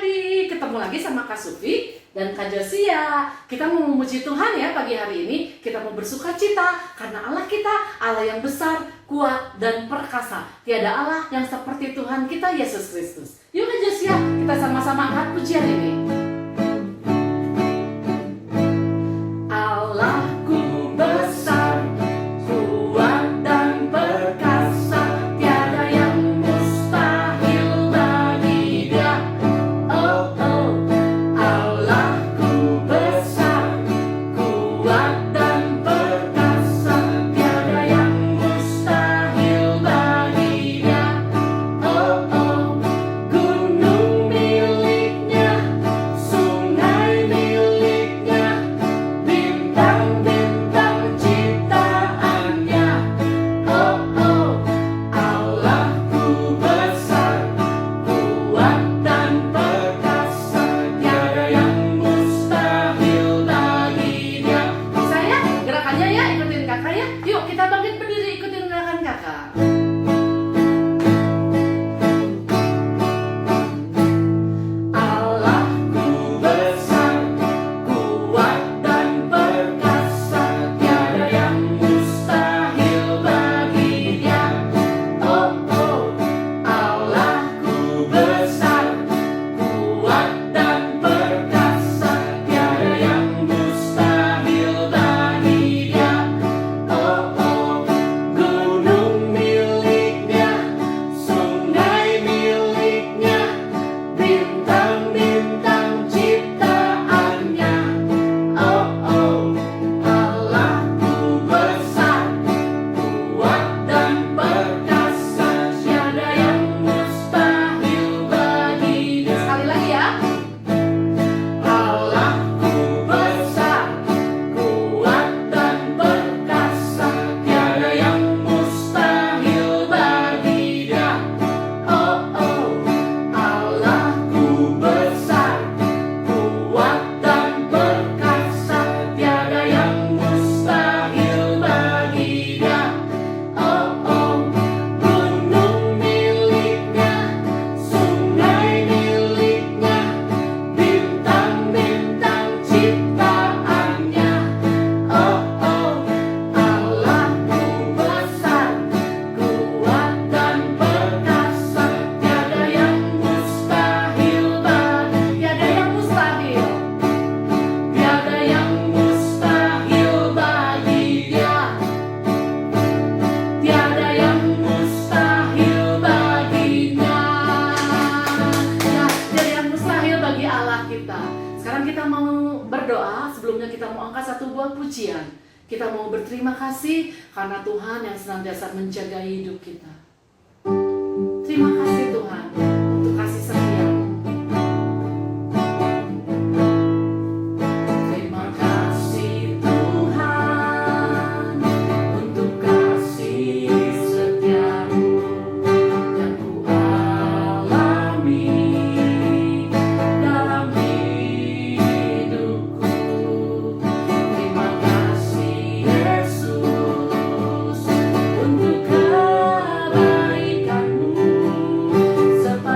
adik-adik, ketemu lagi sama Kak Sufi dan Kak Josia. Kita mau memuji Tuhan ya pagi hari ini. Kita mau bersuka cita karena Allah kita, Allah yang besar, kuat, dan perkasa. Tiada Allah yang seperti Tuhan kita Yesus Kristus. Yuk Kak Josia, kita sama-sama angkat pujian ini. Allahku besar, kuat dan perkasa, tiada yang mustahil bagi Dia. Oh oh, Allahku besar, kuat dan perkasa, tiada yang mustahil bagi Dia. Oh oh, gunung miliknya, sungai miliknya, bintang-bintang ciptaannya. Oh oh, Allahku besar, kuat dan perkasa, tiada yang mustahil bagi Dia. Bisa ya? Gerakannya ya, ikutin kakak ya. Yuk kita bangkit berdiri, ikutin gerakan kakak. Allahku besar, kuat dan perkasa, tiada yang mustahil bagi Dia. Oh oh, Allahku besar, kuat dan perkasa, tiada yang mustahil bagi Dia. Oh oh, gunung miliknya, sungai miliknya, bintang-bintang ciptaannya. Oh oh, Allahku besar, kuat dan perkasa, tiada yang mustahil bagi Dia. Sekali lagi ya. Allahku besar, kuat dan perkasa, tiada yang mustahil bagi Dia. Oh oh, Allahku besar, kuat dan perkasa, tiada yang mustahil bagi Dia. Oh oh, gunung miliknya, sungai miliknya, bintang-bintang ciptaannya. Oh oh, Allahku besar, kuat dan perkasa, tiada yang mustahil tiada yang mustahil, tiada yang mustahil bagi Dia, tiada yang mustahil baginya. Ya, tiada yang mustahil bagi Allah kita. Sekarang kita mau berdoa. Sebelumnya kita mau angkat satu buah pujian. Kita mau berterima kasih karena Tuhan yang senantiasa menjaga hidup kita. Terima kasih Tuhan untuk kasih setia-Mu. Terima kasih Tuhan untuk kasih setia-Mu yang ku alami dalam hidupku. Terima kasih Yesus untuk kebaikan-Mu serta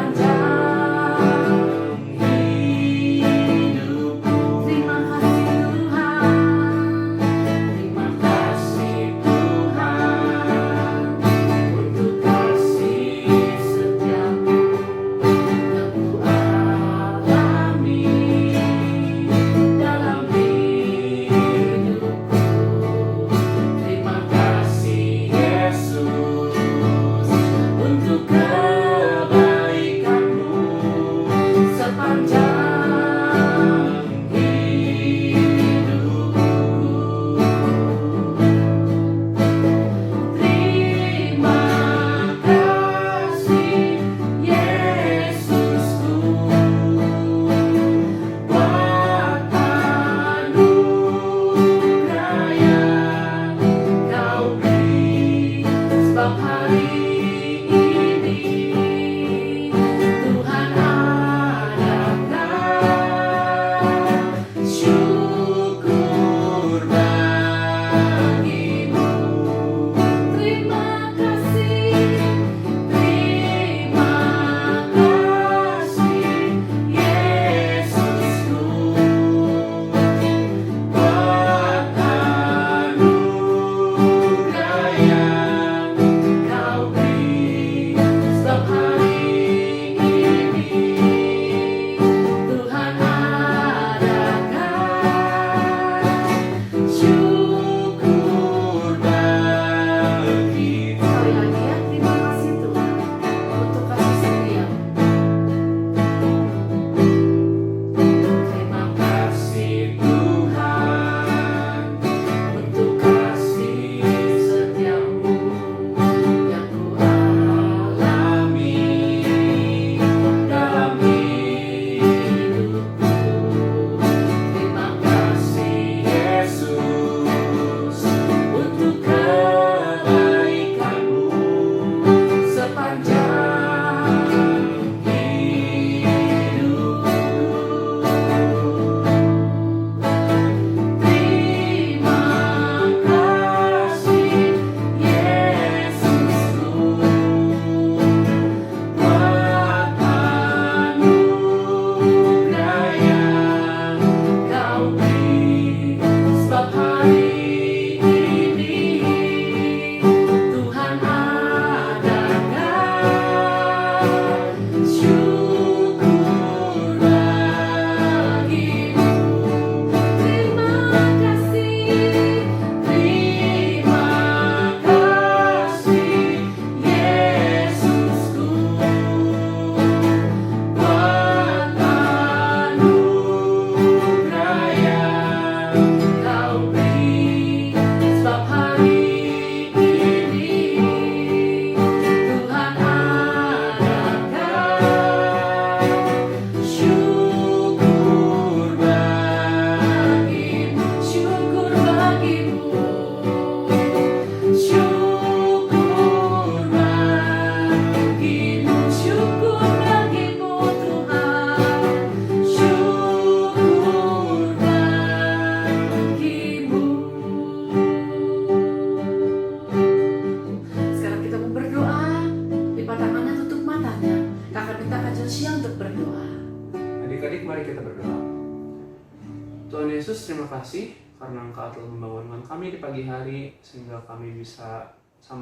Yesus, terima kasih karena Engkau telah membangunkan kami di pagi hari sehingga kami bisa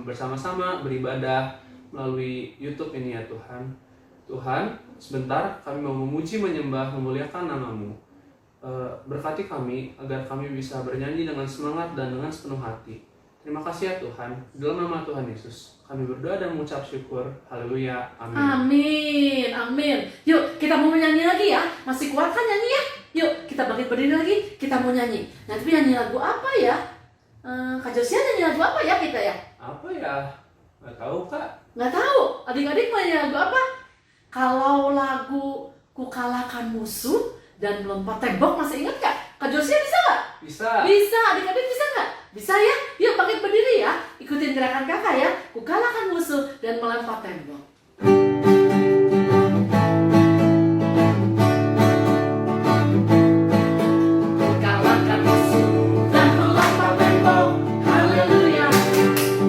bersama-sama beribadah melalui YouTube ini ya Tuhan. Tuhan, sebentar kami mau memuji, menyembah, memuliakan nama-Mu. Berkati kami agar kami bisa bernyanyi dengan semangat dan dengan sepenuh hati. Terima kasih ya Tuhan. Dalam nama Tuhan Yesus kami berdoa dan mengucap syukur. Haleluya. Amin. Amin, amin. Yuk, kita mau nyanyi lagi ya. Masih kuat kan nyanyi ya? Yuk, kita bangkit berdiri lagi. Kita mau nyanyi. Nah, tapi nyanyi lagu apa ya? Kak Josia nyanyi lagu apa ya kita ya? Apa ya? Nggak tahu Kak. Nggak tahu. Adik-adik mau nyanyi lagu apa? Kalau lagu Ku Kalahkan Musuh dan Melompat Tembok masih ingat Kak? Kak Josia bisa nggak? Bisa. Bisa. Adik-adik bisa nggak? Bisa ya? Yuk bangkit berdiri ya. Ikutin gerakan kakak ya. Ku kalahkan musuh dan melompat tembok. Ku kalahkan musuh dan melompat tembok. Haleluya.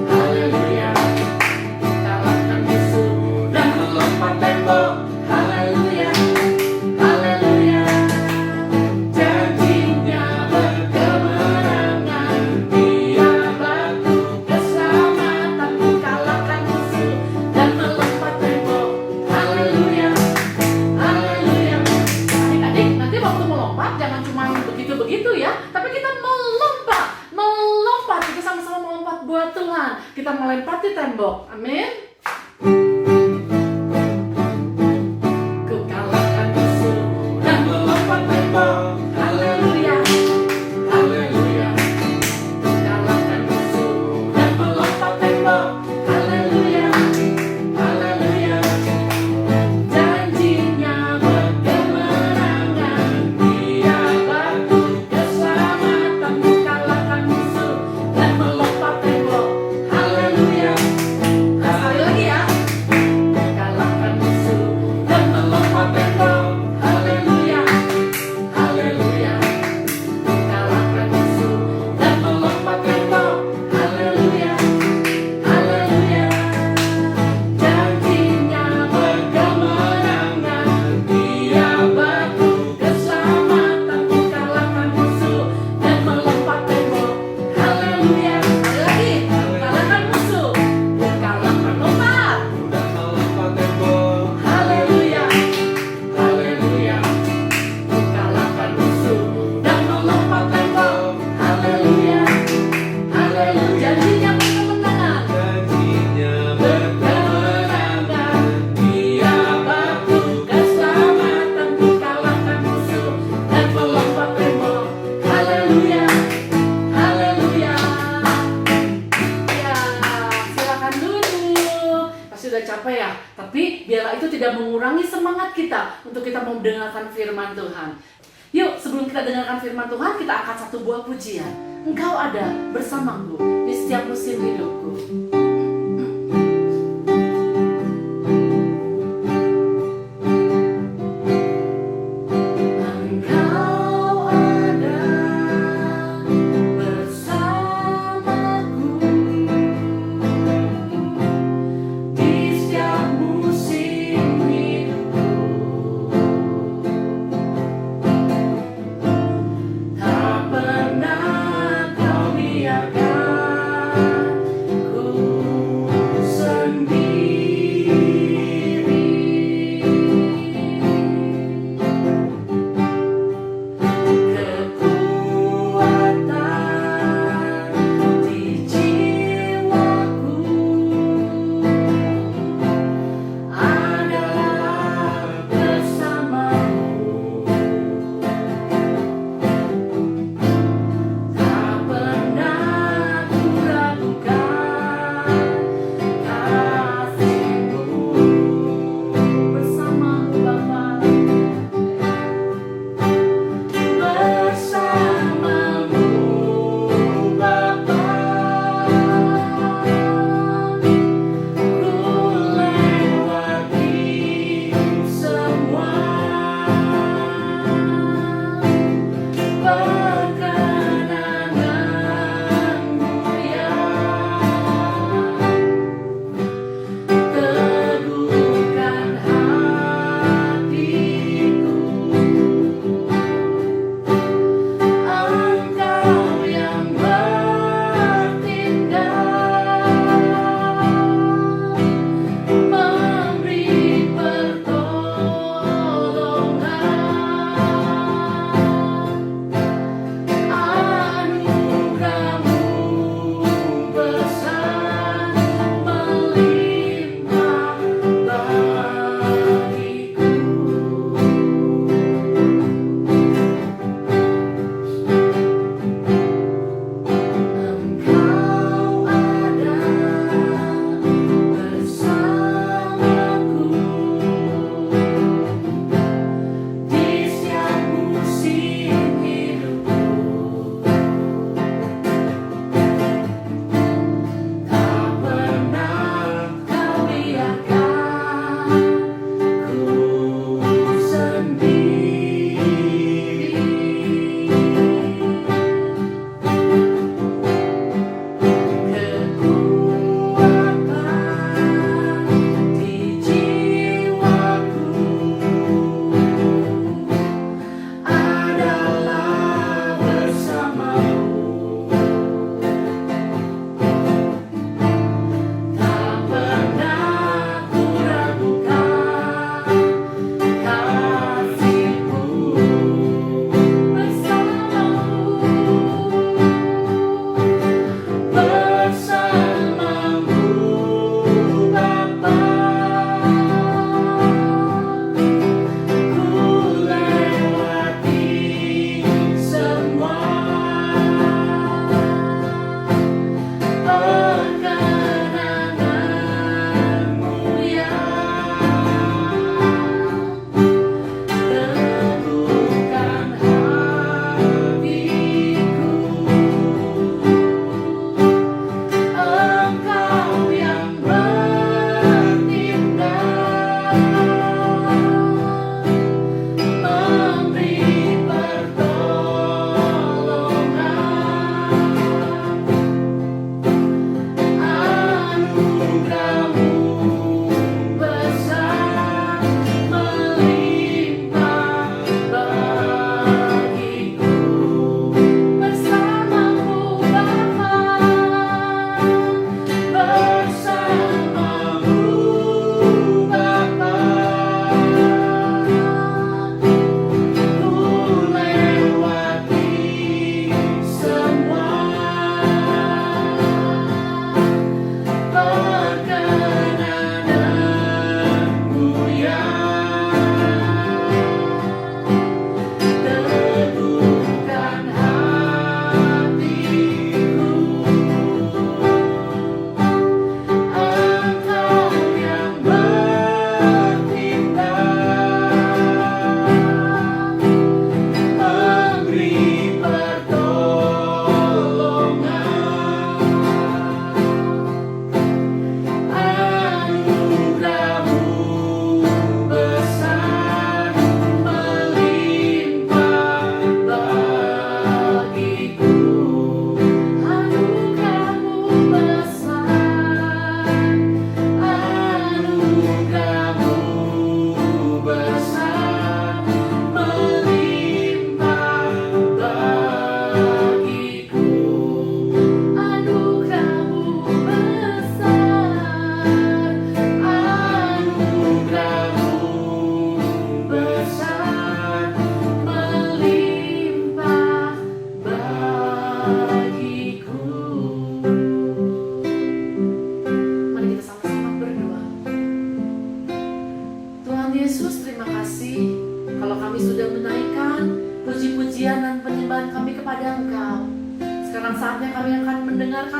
Haleluya. Ku kalahkan musuh dan melompat tembok. Haleluya. Haleluya. Janjinya berkemenangan. Dia batu keselamatan. Ku kalahkan musuh dan melompat tembok. Haleluya. Haleluya. Adik-adik, nanti waktu melompat jangan cuma begitu-begitu ya, tapi kita melompat. Melompat, kita sama-sama melompat buat Tuhan. Kita melempati tembok. Amin. Ku kalahkan musuh dan melompat tembok. Haleluya. Haleluya. Ku kalahkan musuh dan melompat tembok. Haleluya. Haleluya. Janjinya berkemenangan. Dia batu keselamatan. Ku kalahkan musuh dan melompat tembok. Haleluya. Nah, sekali lagi ya. Kalahkan musuh dan melompat tembok. Haleluya. Haleluya. Kalahkan musuh dan melompat tembok. Haleluya. Haleluya. Janjinya berkemenangan. Dia batu keselamatan. Ku kalahkan musuh dan melompat tembok. Haleluya. Sekali lagi. Kalahkan musuh. Ku kalahkan lompat. Dan melompat tembok. Haleluya. Haleluya. Ku kalahkan musuh dan melompat tembok. Haleluya. Haleluya. Janjinya berkemenangan. Janjinya Berkemenangan. Dia batu keselamatan. Ku kalahkan musuh dan melompat tembok. Haleluya. Haleluya. Ya, silakan duduk. Pasti udah capek ya. Tapi biarlah itu tidak mengurangi semangat kita untuk kita mau mendengarkan firman Tuhan. Yuk, sebelum kita dengarkan firman Tuhan, kita angkat satu buah pujian. Engkau ada bersamaku di setiap musim hidupku. Engkau ada bersamaku di setiap musim hidupku. Tak pernah kau biarkan ku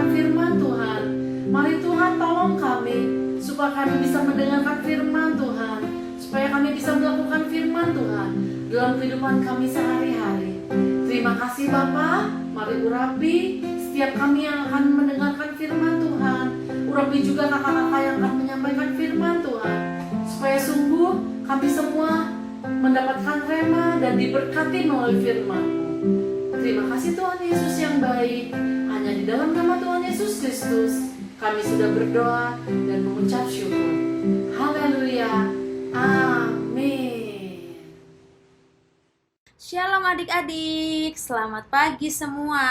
mendengarkan firman Tuhan. Mari Tuhan tolong kami, supaya kami bisa mendengarkan firman Tuhan, supaya kami bisa melakukan firman Tuhan dalam kehidupan kami sehari-hari. Terima kasih Bapa. Mari urapi setiap kami yang akan mendengarkan firman Tuhan. Urapi juga kakak-kakak yang akan menyampaikan firman Tuhan, supaya sungguh kami semua mendapatkan rema dan diberkati melalui firman-Mu. Terima kasih Tuhan Yesus yang baik. Hanya di dalam nama Tuhan Yesus Kristus kami sudah berdoa dan mengucap syukur. Haleluya. Amin. Shalom adik-adik, selamat pagi semua.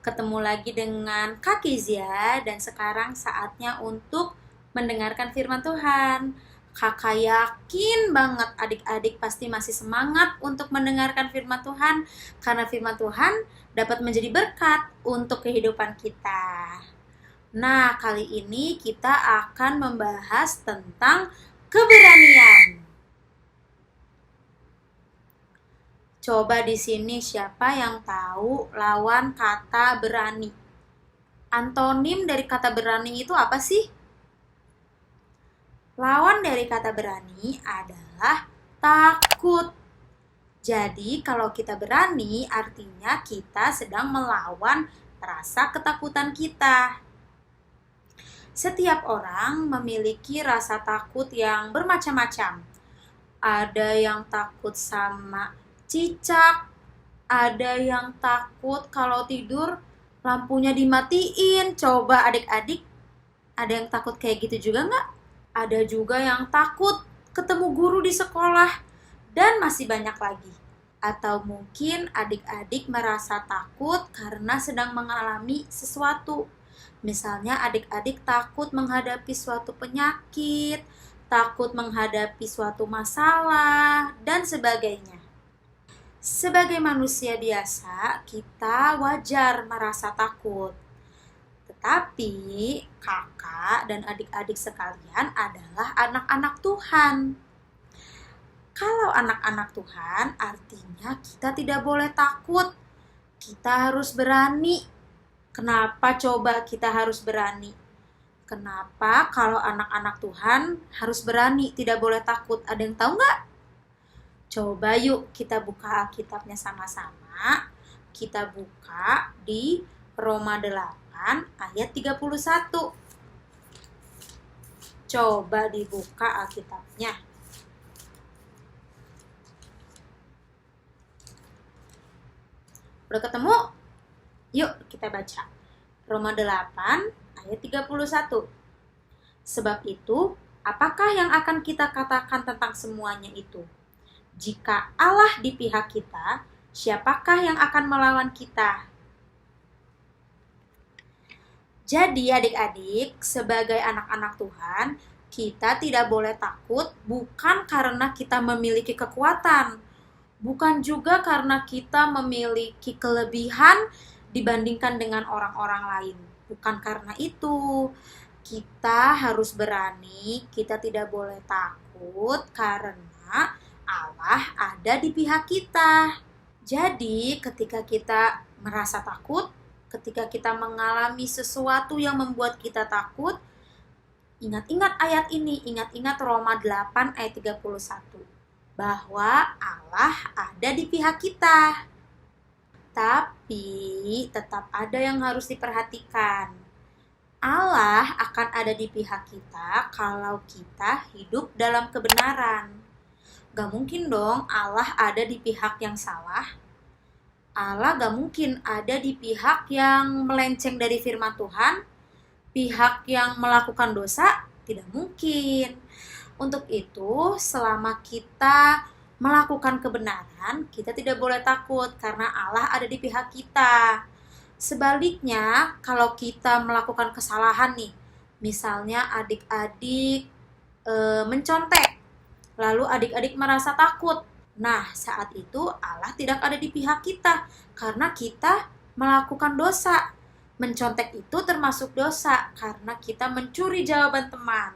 Ketemu lagi dengan Kak Kezia dan sekarang saatnya untuk mendengarkan firman Tuhan. Kakak yakin banget adik-adik pasti masih semangat untuk mendengarkan firman Tuhan, karena firman Tuhan dapat menjadi berkat untuk kehidupan kita. Nah, kali ini kita akan membahas tentang keberanian. Coba di sini siapa yang tahu lawan kata berani? Antonim dari kata berani itu apa sih? Lawan dari kata berani adalah takut. Jadi kalau kita berani artinya kita sedang melawan rasa ketakutan kita. Setiap orang memiliki rasa takut yang bermacam-macam. Ada yang takut sama cicak, ada yang takut kalau tidur lampunya dimatiin. Coba adik-adik, ada yang takut kayak gitu juga nggak? Ada juga yang takut ketemu guru di sekolah, dan masih banyak lagi. Atau mungkin adik-adik merasa takut karena sedang mengalami sesuatu. Misalnya adik-adik takut menghadapi suatu penyakit, takut menghadapi suatu masalah, dan sebagainya. Sebagai manusia biasa, kita wajar merasa takut. Tetapi kakak dan adik-adik sekalian adalah anak-anak Tuhan. Kalau anak-anak Tuhan, artinya kita tidak boleh takut. Kita harus berani. Kenapa coba kita harus berani? Kenapa kalau anak-anak Tuhan harus berani, tidak boleh takut? Ada yang tahu nggak? Coba yuk kita buka Alkitabnya sama-sama. Kita buka di Roma 8 ayat 31. Coba dibuka Alkitabnya. Udah ketemu? Yuk kita baca. Roma 8 ayat 31. Sebab itu, apakah yang akan kita katakan tentang semuanya itu? Jika Allah di pihak kita, siapakah yang akan melawan kita? Jadi adik-adik, sebagai anak-anak Tuhan, kita tidak boleh takut bukan karena kita memiliki kekuatan, bukan juga karena kita memiliki kelebihan dibandingkan dengan orang-orang lain. Bukan karena itu. Kita harus berani, kita tidak boleh takut karena Allah ada di pihak kita. Jadi ketika kita merasa takut, ketika kita mengalami sesuatu yang membuat kita takut, ingat-ingat ayat ini, ingat-ingat Roma 8 ayat 31. Bahwa Allah ada di pihak kita. Tapi tetap ada yang harus diperhatikan. Allah akan ada di pihak kita kalau kita hidup dalam kebenaran. Gak mungkin dong Allah ada di pihak yang salah. Allah gak mungkin ada di pihak yang melenceng dari firman Tuhan, pihak yang melakukan dosa, tidak mungkin. Untuk itu, selama kita melakukan kebenaran, kita tidak boleh takut karena Allah ada di pihak kita. Sebaliknya, kalau kita melakukan kesalahan nih, misalnya adik-adik mencontek, lalu adik-adik merasa takut. Nah, saat itu Allah tidak ada di pihak kita karena kita melakukan dosa. Mencontek itu termasuk dosa karena kita mencuri jawaban teman.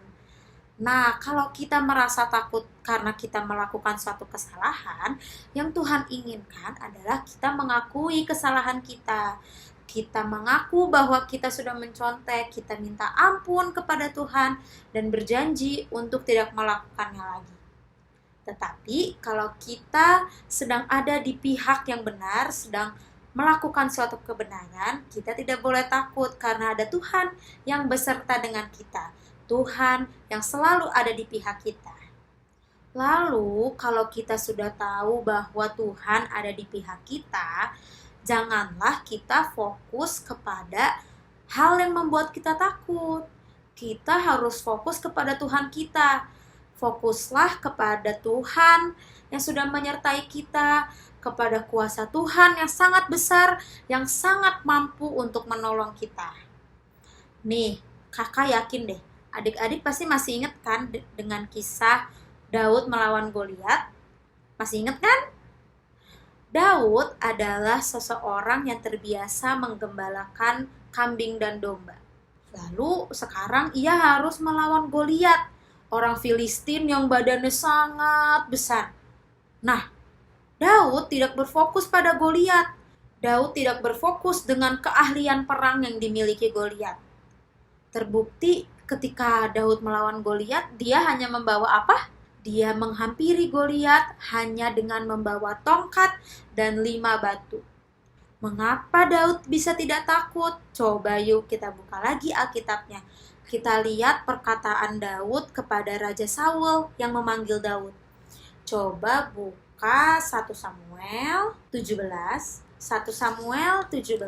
Nah, kalau kita merasa takut karena kita melakukan suatu kesalahan, yang Tuhan inginkan adalah kita mengakui kesalahan kita. kita mengaku bahwa kita sudah mencontek, kita minta ampun kepada Tuhan dan berjanji untuk tidak melakukannya lagi. Tetapi kalau kita sedang ada di pihak yang benar, sedang melakukan suatu kebenaran, kita tidak boleh takut karena ada Tuhan yang beserta dengan kita. Tuhan yang selalu ada di pihak kita. Lalu, kalau kita sudah tahu bahwa Tuhan ada di pihak kita, janganlah kita fokus kepada hal yang membuat kita takut. Kita harus fokus kepada Tuhan kita. Fokuslah kepada Tuhan yang sudah menyertai kita, kepada kuasa Tuhan yang sangat besar, yang sangat mampu untuk menolong kita. Nih, kakak yakin deh, adik-adik pasti masih ingat kan dengan kisah Daud melawan Goliat? Masih ingat kan? Daud adalah seseorang yang terbiasa menggembalakan kambing dan domba. Lalu sekarang ia harus melawan Goliat, orang Filistin yang badannya sangat besar. Nah, Daud tidak berfokus pada Goliat. Daud tidak berfokus dengan keahlian perang yang dimiliki Goliat. Terbukti ketika Daud melawan Goliat, dia hanya membawa apa? Dia menghampiri Goliat hanya dengan membawa tongkat dan 5 batu. Mengapa Daud bisa tidak takut? Coba yuk kita buka lagi Alkitabnya. Kita lihat perkataan Daud kepada Raja Saul yang memanggil Daud. Coba buka 1 Samuel 17. 1 Samuel 17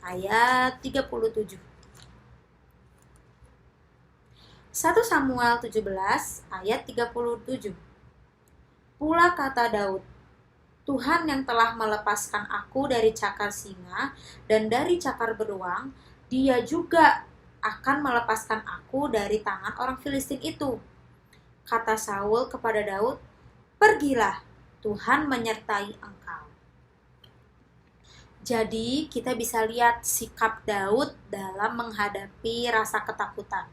ayat 37. 1 Samuel 17 ayat 37. Pula kata Daud, Tuhan yang telah melepaskan aku dari cakar singa dan dari cakar beruang, dia juga akan melepaskan aku dari tangan orang Filistin itu. Kata Saul kepada Daud, pergilah, Tuhan menyertai engkau. Jadi kita bisa lihat sikap Daud dalam menghadapi rasa ketakutan.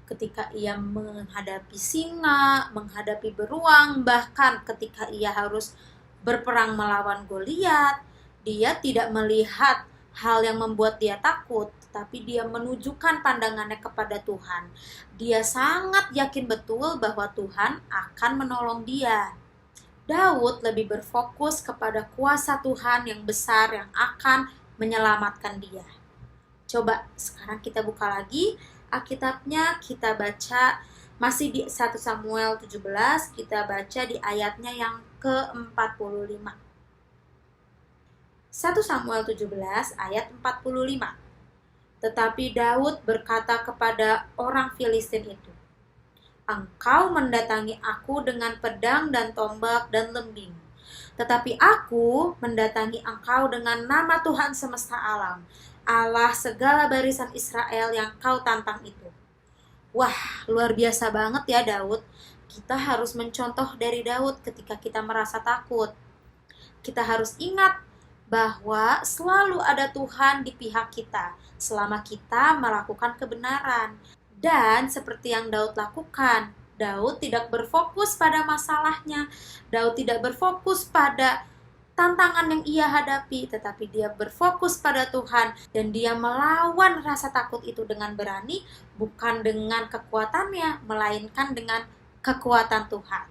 Ketika ia menghadapi singa, menghadapi beruang, bahkan ketika ia harus berperang melawan Goliat, dia tidak melihat hal yang membuat dia takut, tetapi dia menunjukkan pandangannya kepada Tuhan. Dia sangat yakin betul bahwa Tuhan akan menolong dia. Daud lebih berfokus kepada kuasa Tuhan yang besar yang akan menyelamatkan dia. Coba sekarang kita buka lagi Alkitabnya, kita baca masih di 1 Samuel 17, kita baca di ayatnya yang ke-45. 1 Samuel 17 ayat 45. Tetapi Daud berkata kepada orang Filistin itu, engkau mendatangi aku dengan pedang dan tombak dan lembing. Tetapi aku mendatangi engkau dengan nama Tuhan semesta alam, Allah segala barisan Israel yang kau tantang itu. Wah, luar biasa banget ya Daud. Kita harus mencontoh dari Daud ketika kita merasa takut. Kita harus ingat bahwa selalu ada Tuhan di pihak kita selama kita melakukan kebenaran. Dan seperti yang Daud lakukan, Daud tidak berfokus pada masalahnya. Daud tidak berfokus pada tantangan yang ia hadapi, tetapi dia berfokus pada Tuhan dan dia melawan rasa takut itu dengan berani, bukan dengan kekuatannya, melainkan dengan kekuatan Tuhan.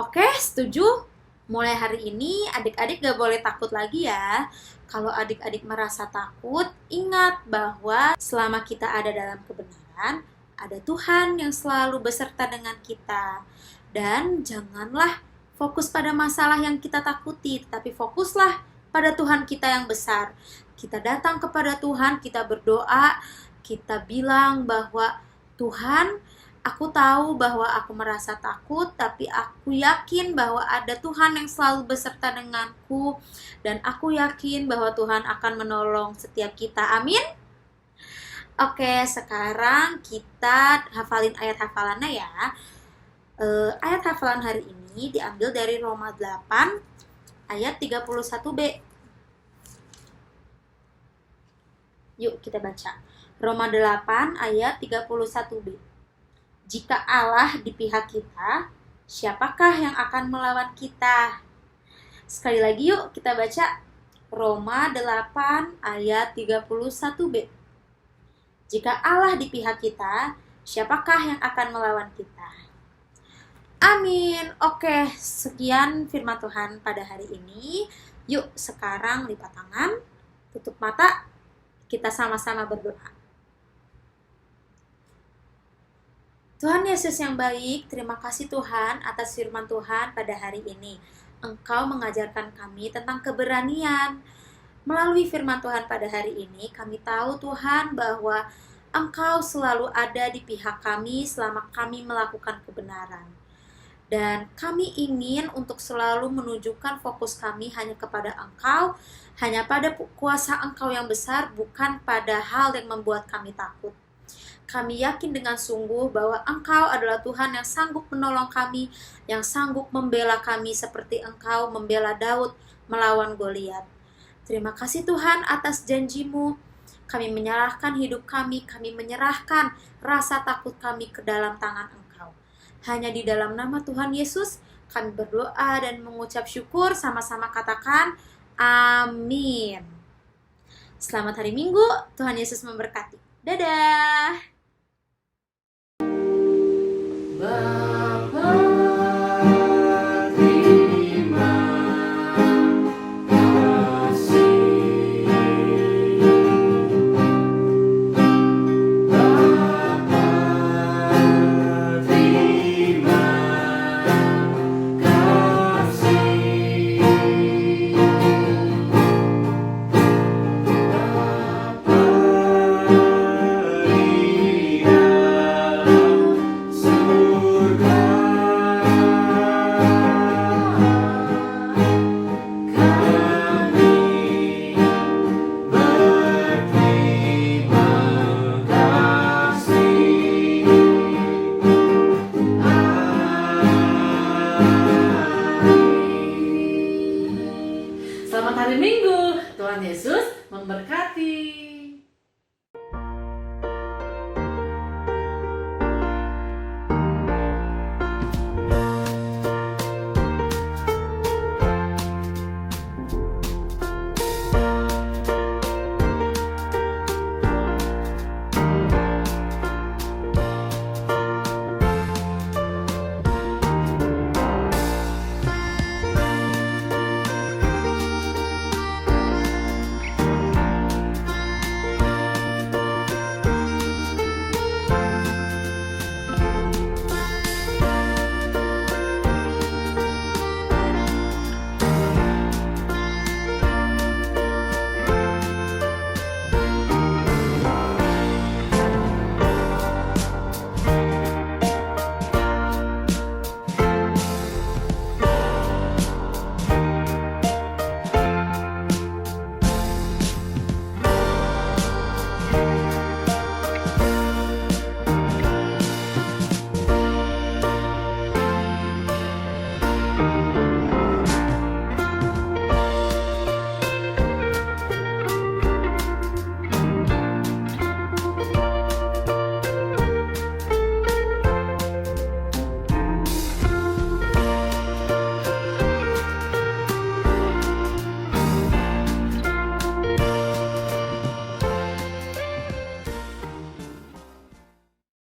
Oke, setuju? Mulai hari ini adik-adik gak boleh takut lagi ya. Kalau adik-adik merasa takut, ingat bahwa selama kita ada dalam kebenaran, ada Tuhan yang selalu beserta dengan kita. Dan janganlah fokus pada masalah yang kita takuti, tapi fokuslah pada Tuhan kita yang besar. Kita datang kepada Tuhan, kita berdoa, kita bilang bahwa Tuhan, aku tahu bahwa aku merasa takut, tapi aku yakin bahwa ada Tuhan yang selalu beserta denganku, dan aku yakin bahwa Tuhan akan menolong setiap kita. Amin. Oke, sekarang kita hafalin ayat hafalannya ya. Ayat hafalan hari ini diambil dari Roma 8 ayat 31b. Yuk kita baca. Roma 8 ayat 31b. Jika Allah di pihak kita, siapakah yang akan melawan kita? Sekali lagi yuk kita baca. Roma 8 ayat 31b. Jika Allah di pihak kita, siapakah yang akan melawan kita? Amin. Oke, sekian firman Tuhan pada hari ini. Yuk sekarang lipat tangan, tutup mata, kita sama-sama berdoa. Tuhan Yesus yang baik, terima kasih Tuhan atas firman Tuhan pada hari ini. Engkau mengajarkan kami tentang keberanian. Melalui firman Tuhan pada hari ini, kami tahu Tuhan bahwa Engkau selalu ada di pihak kami selama kami melakukan kebenaran. Dan kami ingin untuk selalu menunjukkan fokus kami hanya kepada Engkau, hanya pada kuasa Engkau yang besar, bukan pada hal yang membuat kami takut. Kami yakin dengan sungguh bahwa Engkau adalah Tuhan yang sanggup menolong kami, yang sanggup membela kami seperti Engkau membela Daud melawan Goliat. Terima kasih Tuhan atas janji-Mu. Kami menyerahkan hidup kami menyerahkan rasa takut kami ke dalam tangan Engkau. Hanya di dalam nama Tuhan Yesus, kami berdoa dan mengucap syukur, sama-sama katakan, amin. Selamat hari Minggu, Tuhan Yesus memberkati. Dadah! Bye.